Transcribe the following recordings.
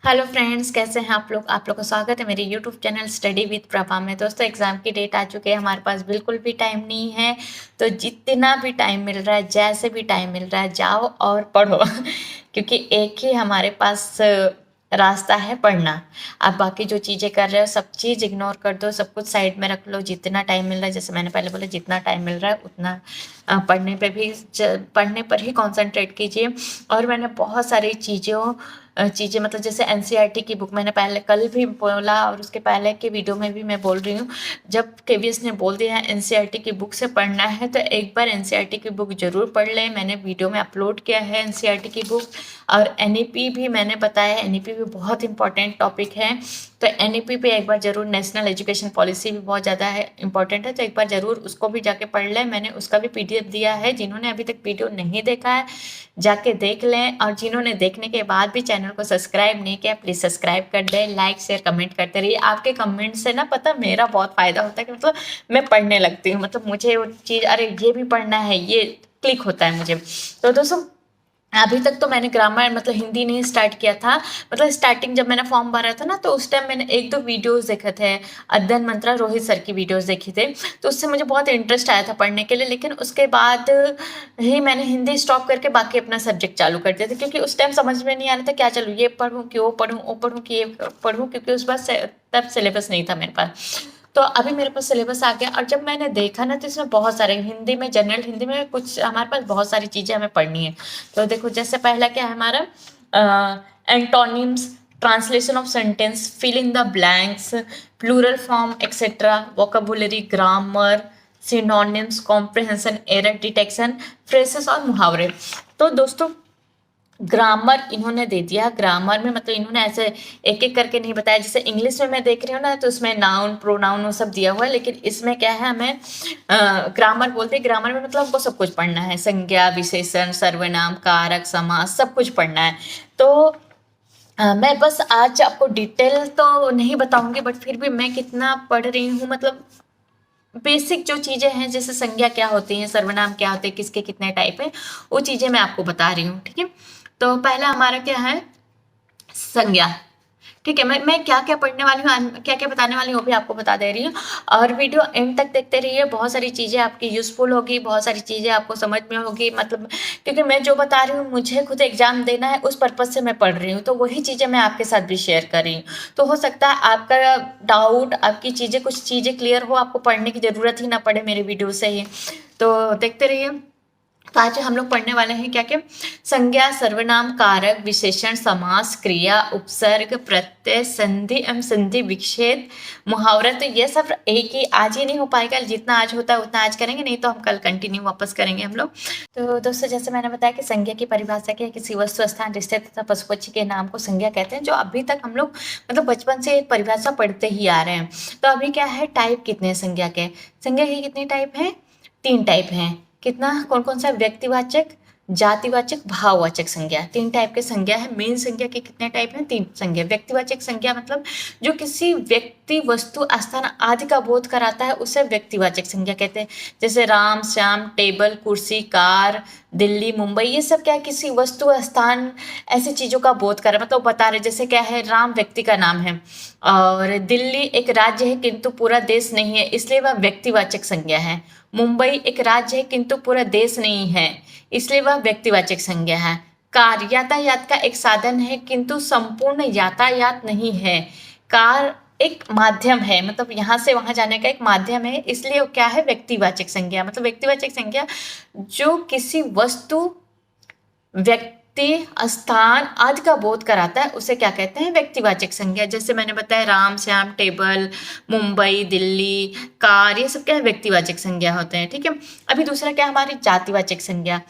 Hello friends, कैसे हैं आप लोग का स्वागत है मेरे YouTube channel study with Prabha में। दोस्तों, एग्ज़ाम की डेट आ चुकी है, हमारे पास बिल्कुल भी टाइम नहीं है। तो जितना भी टाइम मिल रहा है, जैसे भी टाइम मिल रहा है, जाओ और पढ़ो क्योंकि एक ही हमारे पास रास्ता है, पढ़ना। आप बाकी जो चीज़ें कर रहे हो सब चीज़ इग्नोर कर दो, सब कुछ साइड में रख लो। जितना टाइम मिल रहा है, जैसे मैंने पहले बोला, जितना टाइम मिल रहा है उतना पढ़ने पर ही कॉन्सेंट्रेट कीजिए। और मैंने बहुत सारी चीज़ें मतलब जैसे एनसीईआरटी की बुक मैंने पहले कल भी बोला और उसके पहले के वीडियो में भी मैं बोल रही हूँ। जब केवीएस ने बोल दिया है एनसीईआरटी की बुक से पढ़ना है तो एक बार एनसीईआरटी की बुक ज़रूर पढ़ लें। मैंने वीडियो में अपलोड किया है एनसीईआरटी की बुक। और एनईपी भी मैंने बताया है, एनईपी भी बहुत इंपॉर्टेंट टॉपिक है। तो एनईपी पे एक बार ज़रूर, नेशनल एजुकेशन पॉलिसी भी बहुत ज़्यादा है, इंपॉर्टेंट है, तो एक बार ज़रूर उसको भी जाके पढ़ लें। मैंने उसका भी पीडीएफ दिया है, जिन्होंने अभी तक वीडियो नहीं देखा है जाके देख लें। और जिन्होंने देखने के बाद भी चैनल को सब्सक्राइब नहीं किया, प्लीज़ सब्सक्राइब कर दें, लाइक शेयर कमेंट करते रहिए। आपके कमेंट से ना पता मेरा बहुत फ़ायदा होता है कि मतलब मैं पढ़ने लगती हूँ, मतलब मुझे वो चीज़, अरे ये भी पढ़ना है, ये क्लिक होता है मुझे। तो दोस्तों, अभी तक तो मैंने ग्रामर मतलब हिंदी नहीं स्टार्ट किया था। मतलब स्टार्टिंग जब मैंने फॉर्म भरा था ना, तो उस टाइम मैंने एक दो वीडियोस देखे थे, अध्ययन मंत्रा रोहित सर की वीडियोस देखी थे। तो उससे मुझे बहुत इंटरेस्ट आया था पढ़ने के लिए। लेकिन उसके बाद ही मैंने हिंदी स्टॉप करके बाकी अपना सब्जेक्ट चालू कर दिया था, क्योंकि उस टाइम समझ में नहीं आ रहा था क्या चलूँ, ये पढ़ूँ कि वो पढ़ूँ, वो पढ़ूँ कि ये पढ़ूँ, क्योंकि उस बार तब सिलेबस नहीं था मेरे पास। तो अभी मेरे पास सिलेबस आ गया। और जब मैंने देखा ना, तो इसमें बहुत सारे हिंदी में, जनरल हिंदी में कुछ हमारे पास बहुत सारी चीज़ें हमें पढ़नी है। तो देखो, जैसे पहला क्या है हमारा, antonyms, translation of sentence, fill in the blanks, plural form etcetera, vocabulary, grammar, synonyms, comprehension, error detection, phrases और मुहावरे। तो दोस्तों, ग्रामर इन्होंने दे दिया। ग्रामर में मतलब इन्होंने ऐसे एक एक करके नहीं बताया। जैसे इंग्लिश में मैं देख रही हूँ ना, तो उसमें नाउन प्रोनाउन वो सब दिया हुआ है। लेकिन इसमें क्या है, हमें ग्रामर बोलते हैं। ग्रामर में मतलब हमको सब कुछ पढ़ना है, संज्ञा, विशेषण, सर्वनाम, कारक, समास, सब कुछ पढ़ना है। तो मैं बस आज आपको डिटेल तो नहीं बताऊंगी, बट फिर भी मैं कितना पढ़ रही हूँ, मतलब बेसिक जो चीज़ें हैं, जैसे संज्ञा क्या होती है, सर्वनाम क्या होते हैं, किसके कितने टाइप है, वो चीज़ें मैं आपको बता रही हूँ। ठीक है, तो पहला हमारा क्या है, संज्ञा। ठीक है, मैं क्या क्या पढ़ने वाली हूँ, क्या क्या बताने वाली हूँ, वो भी आपको बता दे रही हूँ। और वीडियो एंड तक देखते रहिए, बहुत सारी चीज़ें आपकी यूज़फुल होगी, बहुत सारी चीज़ें आपको समझ में होगी। मतलब क्योंकि मैं जो बता रही हूँ, मुझे खुद एग्जाम देना है, उस पर्पज़ से मैं पढ़ रही हूँ, तो वही चीज़ें मैं आपके साथ भी शेयर कर रही हूँ। तो हो सकता है आपका डाउट, आपकी चीज़ें, कुछ चीज़ें क्लियर हो, आपको पढ़ने की ज़रूरत ही ना पड़े मेरे वीडियो से ही। तो देखते रहिए। तो आज हम लोग पढ़ने वाले हैं क्या क्या, संज्ञा, सर्वनाम, कारक, विशेषण, समास, क्रिया, उपसर्ग, प्रत्यय, संधि एवं संधि विच्छेद, मुहावरा। तो ये सब एक ही, आज ही नहीं हो पाएगा, जितना आज होता है उतना आज करेंगे, नहीं तो हम कल कंटिन्यू वापस करेंगे हम लोग। तो दोस्तों, जैसे मैंने बताया कि संज्ञा की परिभाषा क्या है, किसी वस्तु, स्थान, रिश्ते तथा पशु पक्षी के नाम को संज्ञा कहते हैं, जो अभी तक हम लोग मतलब बचपन से परिभाषा पढ़ते ही आ रहे हैं। तो अभी क्या है, टाइप कितने हैं संज्ञा के, संज्ञा के कितने टाइप हैं, 3 टाइप हैं। कितना, कौन कौन सा, व्यक्तिवाचक, जातिवाचक, भाववाचक संज्ञा, 3 टाइप के संज्ञा है। मेन संज्ञा के कितने टाइप हैं, 3 संज्ञा। व्यक्तिवाचक संज्ञा मतलब जो किसी व्यक्ति, वस्तु, स्थान आदि का बोध कराता है, उसे व्यक्तिवाचक संज्ञा कहते हैं। जैसे राम, श्याम, टेबल, कुर्सी, कार, दिल्ली, मुंबई, ये सब क्या है, किसी वस्तु, स्थान, ऐसी चीज़ों का बोध कर, मतलब बता रहे। जैसे क्या है, राम व्यक्ति का नाम है, और दिल्ली एक राज्य है किंतु पूरा देश नहीं है, इसलिए वह व्यक्तिवाचक संज्ञा है। मुंबई एक राज्य है किंतु पूरा देश नहीं है, इसलिए वह व्यक्तिवाचक संज्ञा है। कार यातायात का एक साधन है किंतु संपूर्ण यातायात नहीं है। कार एक माध्यम है, मतलब यहाँ से वहाँ जाने का एक माध्यम है, इसलिए वो क्या है, व्यक्तिवाचक संज्ञा। मतलब व्यक्तिवाचक संज्ञा जो किसी वस्तु, व्यक्ति, स्थान आदि का बोध कराता है, उसे क्या कहते हैं, व्यक्तिवाचक संज्ञा। जैसे मैंने बताया, राम, श्याम, टेबल, मुंबई, दिल्ली, कार, ये सब क्या है, व्यक्तिवाचक संज्ञा होते हैं। ठीक है, अभी दूसरा क्या, हमारी जातिवाचक संज्ञा।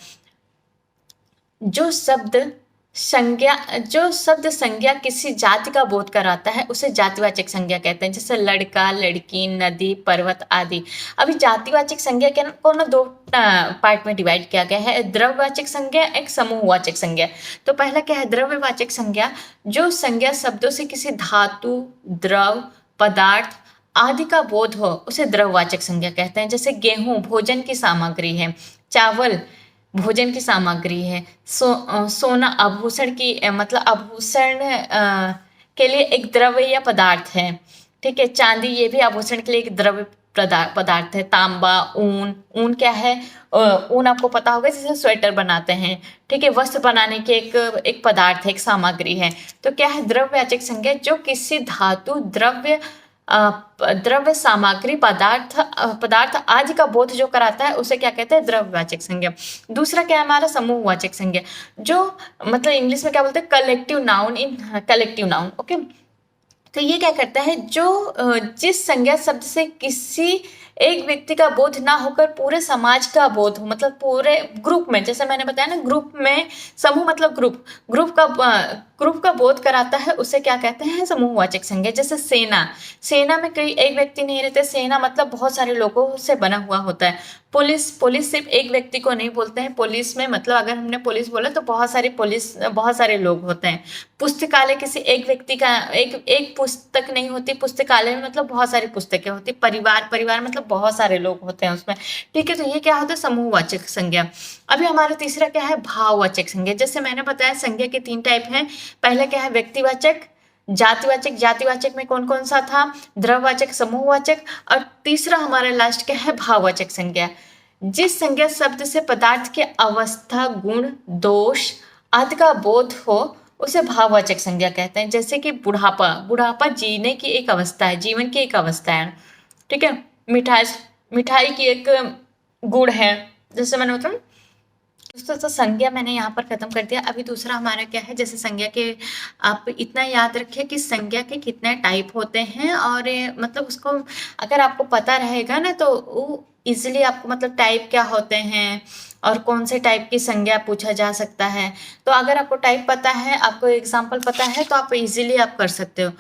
जो शब्द जो शब्द संज्ञा किसी जाति का बोध कराता है, उसे जातिवाचक संज्ञा कहते हैं। जैसे लड़का, लड़की, नदी, पर्वत आदि। अभी जातिवाचक संज्ञा के को ना 2 पार्ट में डिवाइड किया गया है, द्रव्यवाचक संज्ञा, एक समूहवाचक संज्ञा। तो पहला क्या है, द्रव्यवाचक संज्ञा। जो संज्ञा शब्दों से किसी धातु, द्रव, पदार्थ आदि का बोध हो, उसे द्रव्यवाचक संज्ञा कहते हैं। जैसे गेहूं भोजन की सामग्री है, चावल भोजन की सामग्री है। सोना आभूषण की मतलब आभूषण के लिए एक द्रव्य या पदार्थ है। ठीक है, चांदी ये भी आभूषण के लिए एक द्रव्य पदार्थ है। तांबा, ऊन, ऊन क्या है? ऊन आपको पता होगा, जिसे स्वेटर बनाते हैं। ठीक है, वस्त्र बनाने के एक पदार्थ है, एक सामग्री है। तो क्या है? द्रव्यवाचक संज्ञा जो किसी धातु, द्रव्य, सामग्री, पदार्थ आदि का बोध जो कराता है उसे क्या कहते हैं? द्रव्यवाचक संज्ञा। दूसरा क्या है हमारा? समूहवाचक संज्ञा, जो मतलब इंग्लिश में क्या बोलते हैं? कलेक्टिव नाउन, इन कलेक्टिव नाउन। ओके, तो ये क्या करता है? जो जिस संज्ञा शब्द से किसी एक व्यक्ति का बोध ना होकर पूरे समाज का बोध हो, मतलब पूरे ग्रुप में, जैसे मैंने बताया ना, ग्रुप में, समूह मतलब ग्रुप का बोध कराता है, उसे क्या कहते हैं? समूहवाचक संज्ञा। जैसे सेना में कोई एक व्यक्ति नहीं रहते। सेना मतलब बहुत सारे लोगों से बना हुआ होता है। पुलिस सिर्फ एक व्यक्ति को नहीं बोलते हैं। पुलिस में मतलब अगर हमने पुलिस बोला तो बहुत सारे लोग होते हैं। पुस्तकालय किसी एक व्यक्ति का एक पुस्तक नहीं होती। पुस्तकालय में मतलब बहुत सारी पुस्तकें होती। परिवार मतलब बहुत सारे लोग होते हैं उसमें। ठीक है, तो ये क्या होता है? समूहवाचक संज्ञा। अभी हमारा तीसरा क्या है? भाववाचक संज्ञा। जैसे मैंने बताया संज्ञा के 3 टाइप हैं। पहला क्या है? व्यक्तिवाचक, जातिवाचक। जातिवाचक में कौन कौन सा था? द्रव्यवाचक, समूहवाचक। और तीसरा हमारा लास्ट क्या है? भाववाचक संज्ञा। जिस संज्ञा शब्द से पदार्थ के अवस्था, गुण, दोष आदि का बोध हो उसे भाववाचक संज्ञा कहते हैं। जैसे कि बुढ़ापा जीने की एक अवस्था है, जीवन की एक अवस्था है। ठीक है, मिठाई की एक गुण है। जैसे मैंने बताया दोस्तों, तो संज्ञा मैंने यहाँ पर खत्म कर दिया। अभी दूसरा हमारा क्या है? जैसे संज्ञा के, आप इतना याद रखिए कि संज्ञा के कितने टाइप होते हैं, और मतलब उसको अगर आपको पता रहेगा ना तो वो इजीली आपको मतलब टाइप क्या होते हैं और कौन से टाइप की संज्ञा पूछा जा सकता है। तो अगर आपको टाइप पता है, आपको एग्जाम्पल पता है, तो आप इजीली आप कर सकते हो।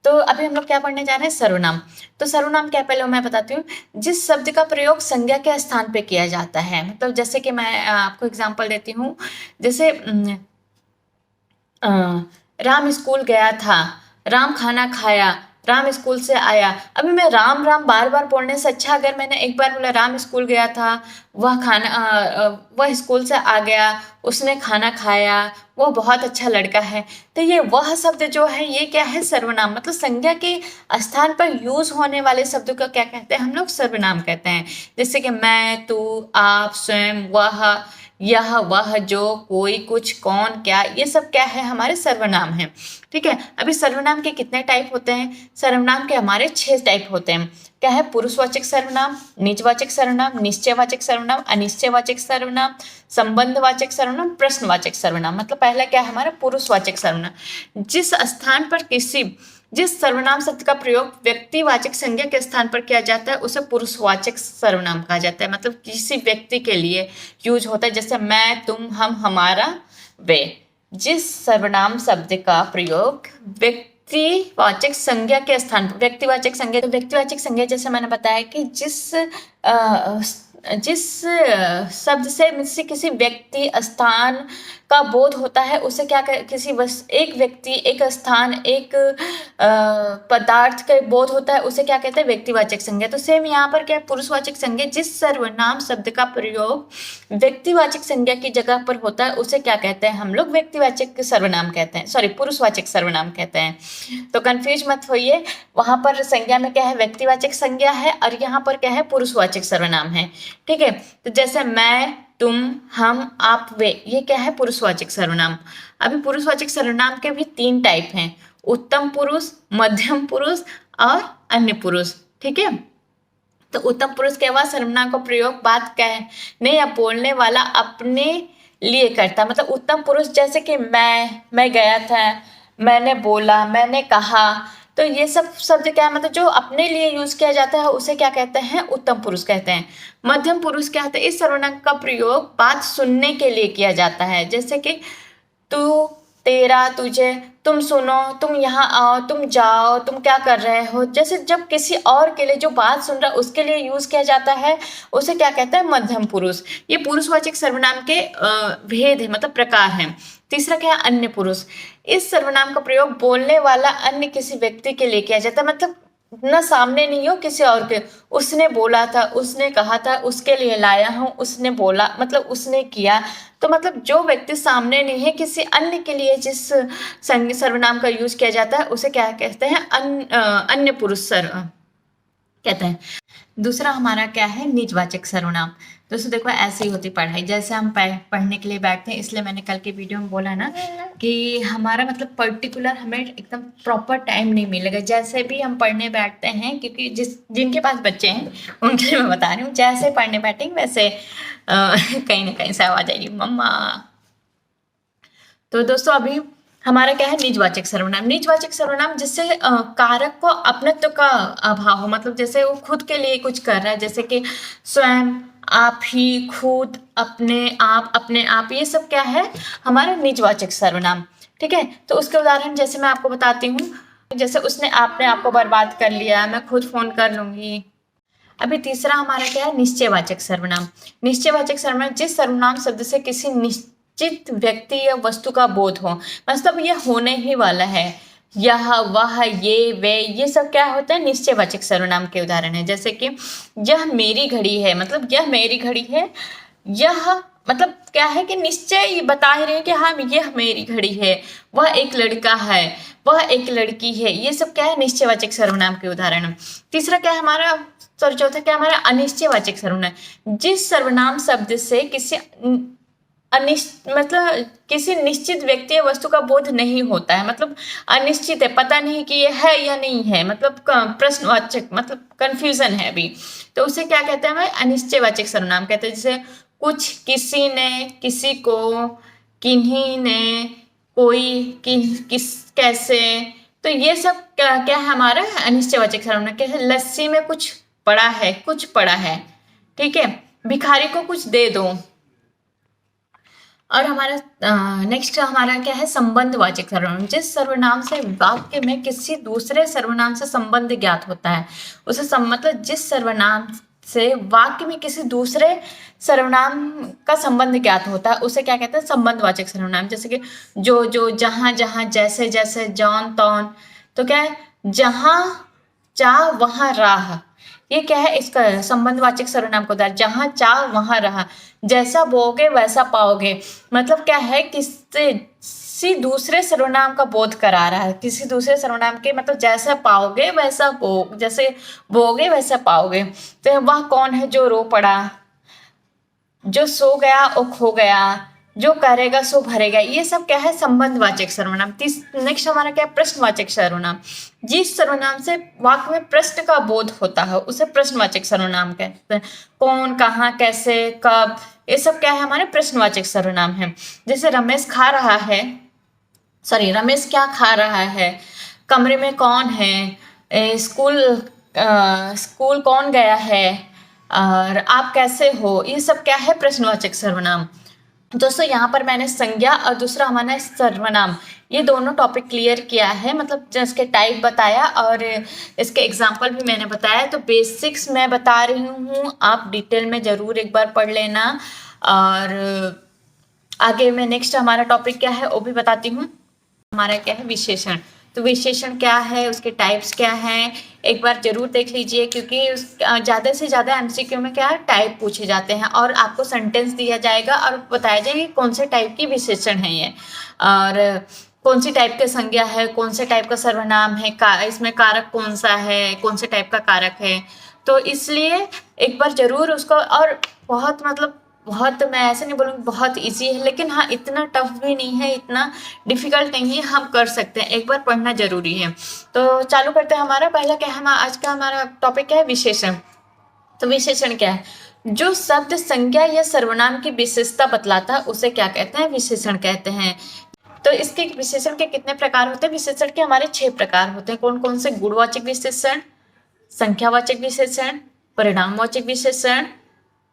तो अभी हम लोग क्या पढ़ने जा रहे हैं? सर्वनाम। तो सर्वनाम क्या, पहले मैं बताती हूँ। जिस शब्द का प्रयोग संज्ञा के स्थान पे किया जाता है, मतलब जैसे कि मैं आपको एग्जांपल देती हूँ। जैसे राम स्कूल गया था, राम खाना खाया, राम स्कूल से आया। अभी मैं राम राम बार बार बोलने से अच्छा अगर मैंने एक बार बोला राम स्कूल गया था, वह स्कूल से आ गया, उसने खाना खाया, वो बहुत अच्छा लड़का है। तो ये वह शब्द जो है ये क्या है? सर्वनाम। मतलब संज्ञा के स्थान पर यूज होने वाले शब्दों को क्या कहते हैं? हम लोग सर्वनाम कहते हैं। जैसे कि मैं, तू, आप, स्वयं, वह, यह, वह, जो, कोई, कुछ, कौन, क्या, ये सब क्या है? हमारे सर्वनाम है। ठीक है, अभी सर्वनाम के कितने टाइप होते हैं? सर्वनाम के हमारे 6 टाइप होते हैं। क्या है? पुरुषवाचक सर्वनाम, निजवाचक सर्वनाम, निश्चयवाचक सर्वनाम, अनिश्चयवाचक सर्वनाम, संबंधवाचक सर्वनाम, प्रश्नवाचक सर्वनाम। मतलब पहला क्या है हमारा? पुरुषवाचक सर्वनाम। जिस सर्वनाम शब्द का प्रयोग व्यक्तिवाचक संज्ञा के स्थान पर किया जाता है उसे पुरुषवाचक सर्वनाम कहा जाता है। मतलब किसी व्यक्ति के लिए यूज होता है। जैसे मैं, तुम, हम, हमारा, वे। जिस सर्वनाम शब्द का प्रयोग व्यक्तिवाचक संज्ञा के स्थान पर, व्यक्तिवाचक संज्ञा, तो व्यक्तिवाचक संज्ञा जैसे मैंने बताया कि जिस शब्द से किसी व्यक्ति, स्थान का बोध होता है उसे क्या किसी एक व्यक्ति, एक स्थान, एक पदार्थ का बोध होता है उसे क्या कहते हैं? व्यक्तिवाचक संज्ञा। तो सेम यहाँ पर क्या है? पुरुषवाचक संज्ञा। जिस सर्वनाम शब्द का प्रयोग व्यक्तिवाचक संज्ञा की जगह पर होता है उसे क्या कहते हैं? हम लोग व्यक्तिवाचक सर्वनाम कहते हैं, सॉरी पुरुषवाचक सर्वनाम कहते हैं। तो कंफ्यूज मत होइए, वहां पर संज्ञा में क्या है? व्यक्तिवाचक संज्ञा है, और यहाँ पर क्या है? पुरुषवाचक सर्वनाम है। ठीक है, तो जैसे मैं, तुम, हम, आप, वे, ये क्या है? पुरुषवाचक सर्वनाम। अभी पुरुषवाचक सर्वनाम के भी 3 टाइप हैं। उत्तम पुरुष, मध्यम पुरुष और अन्य पुरुष। ठीक है, तो उत्तम पुरुष के बाद सर्वनाम का प्रयोग बात कहने या बोलने वाला अपने लिए करता। मतलब उत्तम पुरुष जैसे कि मैं गया था, मैंने बोला, मैंने कहा, तो ये सब शब्द क्या है? मतलब जो अपने लिए यूज किया जाता है उसे क्या कहते हैं? उत्तम पुरुष कहते हैं। मध्यम पुरुष क्या होता है? इस सर्वनाम का प्रयोग बात सुनने के लिए किया जाता है। जैसे कि तू, तेरा, तुझे, तुम सुनो, तुम यहाँ आओ, तुम जाओ, तुम क्या कर रहे हो। जैसे जब किसी और के लिए, जो बात सुन रहा है उसके लिए यूज किया जाता है उसे क्या कहते हैं? मध्यम पुरुष। ये पुरुषवाचक सर्वनाम के भेद है, मतलब प्रकार है। तीसरा क्या है? अन्य पुरुष। इस सर्वनाम का प्रयोग बोलने वाला अन्य किसी व्यक्ति के लिए किया जाता है। मतलब ना सामने नहीं हो किसी और के, उसने बोला था, उसने कहा था, उसके लिए लाया हूँ, उसने बोला मतलब उसने किया। तो मतलब जो व्यक्ति सामने नहीं है, किसी अन्य के लिए जिस सर्वनाम का यूज किया जाता है उसे क्या कहते हैं, अन्य पुरुष सर्व कहते हैं। दूसरा हमारा क्या है, निजवाचक सर्वनाम। दोस्तों देखो ऐसे ही होती पढ़ाई, जैसे हम पढ़ने के लिए बैठते हैं, इसलिए मैंने कल के वीडियो में बोला ना कि हमारा मतलब पर्टिकुलर हमें एकदम प्रॉपर टाइम नहीं मिलेगा। जैसे भी हम पढ़ने बैठते हैं, क्योंकि जिनके पास बच्चे हैं उनके लिए मैं बता रही हूँ, जैसे पढ़ने बैठेंगे वैसे कहीं ना कहीं से आवाज आएगी, मम्मा। तो दोस्तों अभी हमारा क्या है, निजवाचक सर्वनाम। निजवाचक सर्वनाम जिससे कारक को अपनत्व का अभाव हो, मतलब जैसे वो खुद के लिए कुछ कर रहा है, जैसे कि स्वयं, आप ही, खुद, अपने आप, ये सब क्या है, हमारा निजवाचक सर्वनाम। ठीक है, तो उसके उदाहरण जैसे मैं आपको बताती हूँ, जैसे उसने आपने आपको बर्बाद कर लिया, मैं खुद फोन कर लूंगी। अभी तीसरा हमारा क्या है, निश्चयवाचक सर्वनाम। निश्चयवाचक सर्वनाम जिस सर्वनाम शब्द से किसी निश्चित व्यक्ति या वस्तु का बोध हो, मतलब ये होने ही वाला है, यह, वह, ये, वे, ये सब क्या होता है, निश्चयवाचक सर्वनाम के उदाहरण है। जैसे कि यह मेरी घड़ी है, मतलब यह मेरी घड़ी है, यह मतलब क्या है कि निश्चय बता ही रहे हैं कि हाँ यह मेरी घड़ी है, वह एक लड़का है, वह एक लड़की है, ये सब क्या है, निश्चयवाचक सर्वनाम के उदाहरण। तीसरा क्या है हमारा, सॉरी चौथा क्या हमारा, अनिश्चयवाचक सर्वनाम। जिस सर्वनाम शब्द से किसी मतलब किसी निश्चित व्यक्ति या वस्तु का बोध नहीं होता है, मतलब अनिश्चित है, पता नहीं कि ये है या नहीं है, मतलब प्रश्नवाचक, मतलब कंफ्यूजन है अभी, तो उसे क्या कहते हैं, हमें अनिश्चयवाचक सर्वनाम कहते हैं। जैसे कुछ, किसी ने, किसी को, किन्हीं ने, कोई, किस, कैसे, तो ये सब क्या क्या है हमारा अनिश्चयवाचक सर्वनाम। कैसे, लस्सी में कुछ पड़ा है, कुछ पड़ा है, ठीक है, भिखारी को कुछ दे दो। और हमारा नेक्स्ट हमारा क्या है, संबंधवाचक सर्वनाम। जिस सर्वनाम से वाक्य में किसी दूसरे सर्वनाम से संबंध ज्ञात होता है उसे मतलब जिस सर्वनाम से वाक्य में किसी दूसरे सर्वनाम का संबंध ज्ञात होता है उसे क्या कहते हैं, संबंधवाचक सर्वनाम। जैसे कि जो, जहां जहां, जैसे जैसे, जौन तौन, तो क्या है, जहां चाह वहां राह, ये क्या है, इसका संबंधवाचक सर्वनाम को उदाहरण। जहां चाह वहां रहा, जैसा बोओगे वैसा पाओगे, मतलब क्या है, किसी दूसरे सर्वनाम का बोध करा रहा है, किसी दूसरे सर्वनाम के, मतलब जैसा पाओगे वैसा जैसे बोओगे वैसा पाओगे। तो वह कौन है जो रो पड़ा, जो सो गया वो खो गया, जो करेगा सो भरेगा, ये सब क्या है, संबंधवाचक सर्वनाम। नेक्स्ट हमारा क्या है, प्रश्नवाचक सर्वनाम। जिस सर्वनाम से वाक्य में प्रश्न का बोध होता है उसे प्रश्नवाचक सर्वनाम कहते हैं। कौन, कहाँ, कैसे, कब, ये सब क्या है, हमारे प्रश्नवाचक सर्वनाम है। जैसे रमेश खा रहा है, सॉरी रमेश क्या खा रहा है, कमरे में कौन है, स्कूल कौन गया है, और आप कैसे हो, ये सब क्या है, प्रश्नवाचक सर्वनाम। दोस्तों यहाँ पर मैंने संज्ञा और दूसरा हमारा सर्वनाम, ये दोनों टॉपिक क्लियर किया है, मतलब इसके टाइप बताया और इसके एग्जाम्पल भी मैंने बताया। तो बेसिक्स मैं बता रही हूँ, आप डिटेल में ज़रूर एक बार पढ़ लेना। और आगे मैं नेक्स्ट हमारा टॉपिक क्या है वो भी बताती हूँ। हमारा क्या है, विशेषण। तो विशेषण क्या है, उसके टाइप्स क्या हैं, एक बार जरूर देख लीजिए, क्योंकि ज़्यादा से ज़्यादा एमसीक्यू में क्या है, टाइप पूछे जाते हैं और आपको सेंटेंस दिया जाएगा और बताया जाएगा कि कौन से टाइप की विशेषण है ये, और कौन सी टाइप का संज्ञा है, कौन से टाइप का सर्वनाम है, इसमें कारक कौन सा है, कौन से टाइप का कारक है। तो इसलिए एक बार जरूर उसको, और बहुत मतलब बहुत, मैं ऐसे नहीं बोलूँगी बहुत इजी है, लेकिन हाँ इतना टफ भी नहीं है, इतना डिफिकल्ट नहीं है, हम कर सकते हैं, एक बार पढ़ना जरूरी है। तो चालू करते हैं। हमारा पहला क्या है, आज का हमारा टॉपिक क्या है, विशेषण। तो विशेषण क्या है, जो शब्द संज्ञा या सर्वनाम की विशेषता बतलाता है उसे क्या कहते हैं, विशेषण कहते हैं। तो इसके विशेषण के कितने प्रकार होते हैं, विशेषण के हमारे 6 प्रकार होते हैं। कौन कौन से, गुणवाचक विशेषण, संख्यावाचक विशेषण, परिणामवाचक विशेषण,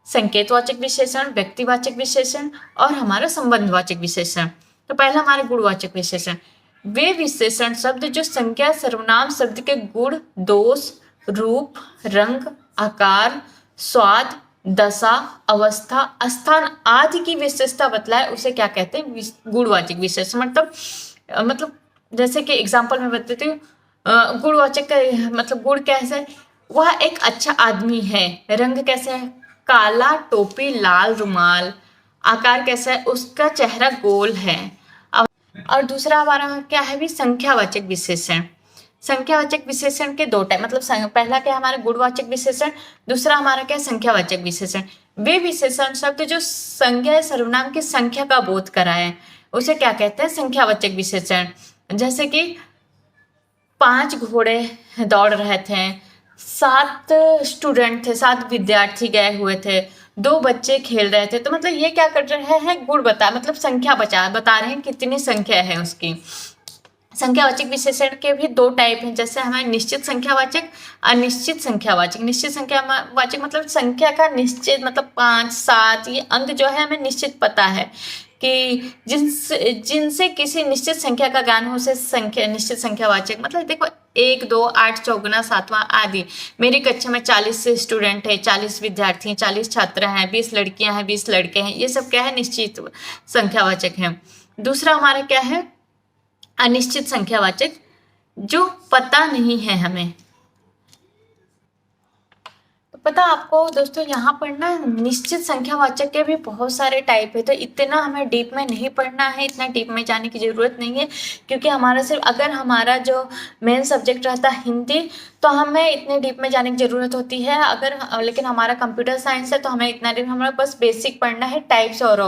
संकेतवाचक विशेषण, व्यक्तिवाचक विशेषण और हमारा संबंधवाचक विशेषण। तो पहला हमारे गुणवाचक विशेषण, वे विशेषण शब्द जो संज्ञा सर्वनाम शब्द के गुण, दोष, रूप, रंग, आकार, स्वाद, दशा, अवस्था, स्थान आदि की विशेषता बतलाए उसे क्या कहते हैं, गुणवाचक विशेषण। मतलब जैसे कि एग्जाम्पल में बताती हूँ, गुणवाचक का मतलब गुण कैसे, वह एक अच्छा आदमी है। रंग कैसे है, काला, टोपी, लाल रुमाल। आकार कैसा है, उसका चेहरा गोल है। और दूसरा हमारा क्या है भी, संख्यावाचक विशेषण। संख्यावाचक विशेषण के दो टाइप, मतलब पहला क्या है हमारा गुणवाचक विशेषण, दूसरा हमारा क्या है संख्यावाचक विशेषण। वे विशेषण शब्द जो संज्ञा सर्वनाम की संख्या का बोध कराए उसे क्या कहते हैं, संख्यावाचक विशेषण। जैसे कि 5 घोड़े दौड़ रहे थे, 7 स्टूडेंट थे, 7 विद्यार्थी गए हुए थे, 2 बच्चे खेल रहे थे। तो मतलब ये क्या कर रहे हैं, गुण बता मतलब संख्या बता रहे हैं कितनी संख्या है उसकी। संख्यावाचक विशेषण के भी दो टाइप हैं, जैसे हमारे निश्चित संख्यावाचक, अनिश्चित संख्यावाचक। निश्चित संख्यावाचक मतलब संख्या का निश्चित, मतलब 5, 7 ये अंक जो है हमें निश्चित पता है कि जिनसे किसी निश्चित संख्या का ज्ञान हो उसे संख्या निश्चित संख्यावाचक। मतलब देखो 1, 2, 8, 4, 7 आदि। मेरी कक्षा में 40 स्टूडेंट है, 40 विद्यार्थी हैं, 40 छात्र हैं, 20 लड़कियां हैं, 20 लड़के हैं, ये सब क्या है, निश्चित संख्यावाचक है। दूसरा हमारा क्या है, अनिश्चित संख्यावाचक, जो पता नहीं है हमें। तो पता आपको दोस्तों, यहाँ पर ना निश्चित संख्यावाचक के भी बहुत सारे टाइप है, तो इतना हमें डीप में नहीं पढ़ना है, इतना डीप में जाने की ज़रूरत नहीं है, क्योंकि हमारा सिर्फ अगर हमारा जो मेन सब्जेक्ट रहता है हिंदी, तो हमें इतने डीप में जाने की ज़रूरत होती है। अगर लेकिन हमारा कंप्यूटर साइंस है तो हमें इतना डीप, हमारा बस बेसिक पढ़ना है टाइप्स और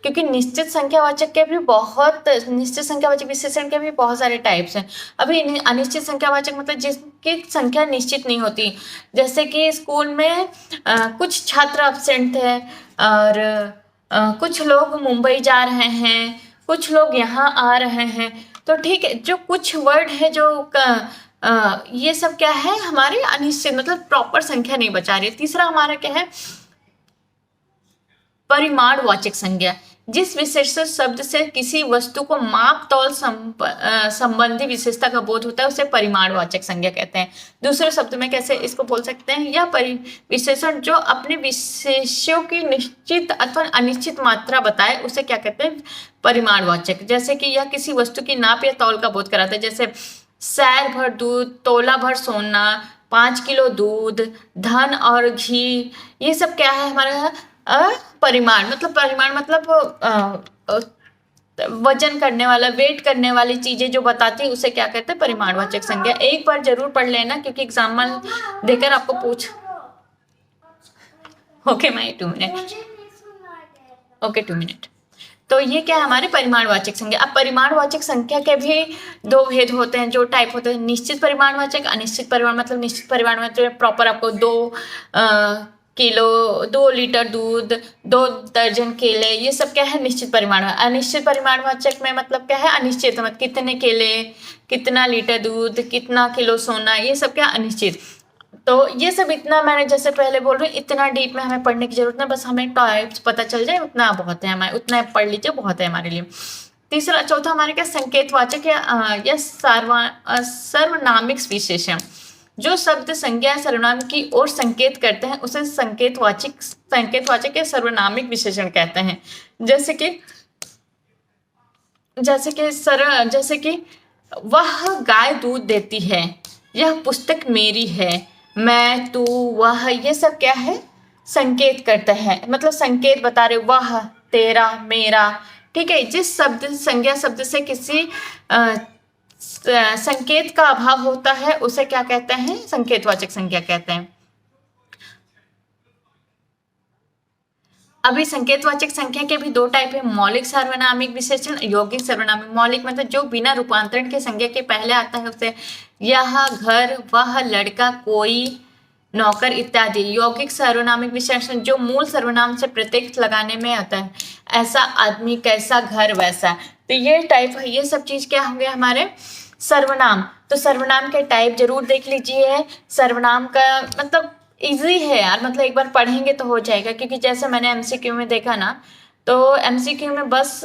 क्योंकि निश्चित संख्यावाचक के भी बहुत, निश्चित संख्यावाचक विशेषण के भी बहुत सारे टाइप्स हैं। अभी अनिश्चित संख्यावाचक मतलब जिसकी संख्या निश्चित नहीं होती, जैसे कि स्कूल में कुछ छात्र अब्सेंट थे और कुछ लोग मुंबई जा रहे हैं, कुछ लोग यहाँ आ रहे हैं, तो ठीक है, जो कुछ वर्ड है जो ये सब क्या है हमारे अनिश्चित, मतलब प्रॉपर संख्या नहीं बचा रही है। तीसरा हमारा क्या है, परिमाणवाचक संज्ञा, जिस विशेष शब्द से किसी वस्तु को माप तौल संबंधी विशेषता का बोध होता है उसे परिमाणवाचक संज्ञा कहते हैं। दूसरे शब्द में कैसे इसको बोल सकते हैं, यह विशेषण जो अपने विशेषों की निश्चित अथवा अनिश्चित मात्रा बताए उसे क्या कहते हैं, परिमाणवाचक। जैसे कि यह किसी वस्तु की नाप या तौल का बोध कराता है, जैसे सैर भर दूध, तोला भर सोना, 5 किलो दूध, धन और घी, ये सब क्या है हमारा परिमाण। मतलब परिमाण मतलब वजन करने वाला, वेट करने वाली चीजें जो बताती है उसे क्या कहते हैं, परिमाणवाचक संज्ञा। एक बार जरूर पढ़ लेना, क्योंकि एग्जाम में देकर आपको पूछ। Okay my 2 minute, okay 2 minute. तो ये क्या है हमारे परिमाणवाचक संख्या। अब परिमाणवाचक संख्या के भी दो भेद होते हैं, जो टाइप होते हैं, निश्चित परिमाणवाचक, अनिश्चित परिमाण। मतलब निश्चित परिमाणवाचक प्रॉपर आपको 2 किलो, 2 लीटर दूध, 2 दर्जन केले, ये सब क्या है निश्चित परिमाण। अनिश्चित परिमाणवाचक में मतलब क्या है, अनिश्चित, मतलब कितने केले, कितना लीटर दूध, कितना किलो सोना, ये सब क्या अनिश्चित। तो ये सब इतना मैंने जैसे पहले बोल रही हूँ, इतना डीप में हमें पढ़ने की जरूरत नहीं, बस हमें टाइप्स पता चल जाए उतना बहुत है, हमारे उतना पढ़ लीजिए बहुत है हमारे लिए। तीसरा चौथा हमारे क्या, संकेतवाचक या सर्वनामिक विशेषण, जो शब्द संज्ञा सर्वनाम की ओर संकेत करते हैं उसे संकेतवाचक या सर्वनामिक विशेषण कहते हैं। जैसे कि वह गाय दूध देती है, यह पुस्तक मेरी है, मैं, तू, वह, ये सब क्या है, संकेत करते हैं, मतलब संकेत बता रहे, वह, तेरा, मेरा। ठीक है, जिस शब्द संज्ञा शब्द से किसी संकेत का अभाव होता है उसे क्या कहते हैं, संकेतवाचक संज्ञा कहते हैं। अभी संकेतवाचक संख्या के भी दो टाइप है, मौलिक सर्वनामिक विशेषण, यौगिक सर्वनामिक। मौलिक मतलब जो बिना रूपांतरण के संज्ञा के पहले आता है उसे यह, घर, वह, लड़का, कोई, नौकर इत्यादि। यौगिक सर्वनामिक विशेषण जो मूल सर्वनाम से प्रत्यक्ष लगाने में आता है, ऐसा आदमी, कैसा घर, वैसा। तो ये टाइप है, ये सब चीज क्या होंगे हमारे सर्वनाम। तो सर्वनाम के टाइप जरूर देख लीजिए। सर्वनाम का मतलब इजी है यार, मतलब एक बार पढ़ेंगे तो हो जाएगा, क्योंकि जैसे मैंने एमसीक्यू में देखा ना, तो एमसीक्यू में बस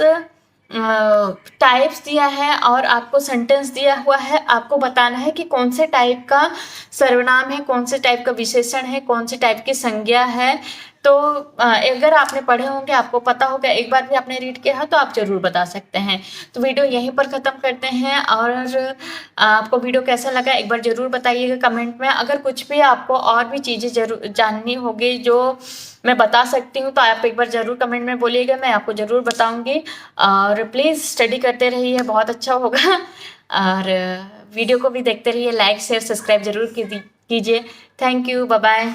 टाइप्स दिया है और आपको सेंटेंस दिया हुआ है, आपको बताना है कि कौन से टाइप का सर्वनाम है, कौन से टाइप का विशेषण है, कौन से टाइप की संज्ञा है, तो अगर आपने पढ़े होंगे, आपको पता होगा, एक बार भी आपने रीड किया है तो आप ज़रूर बता सकते हैं। तो वीडियो यहीं पर ख़त्म करते हैं, और आपको वीडियो कैसा लगा एक बार ज़रूर बताइएगा कमेंट में। अगर कुछ भी आपको और भी चीज़ें ज़रूर जाननी होगी जो मैं बता सकती हूँ, तो आप एक बार ज़रूर कमेंट में बोलिएगा, मैं आपको ज़रूर बताऊँगी। और प्लीज़ स्टडी करते रहिए, बहुत अच्छा होगा। और वीडियो को भी देखते रहिए, लाइक शेयर सब्सक्राइब ज़रूर कीजिए। Thank you, bye bye.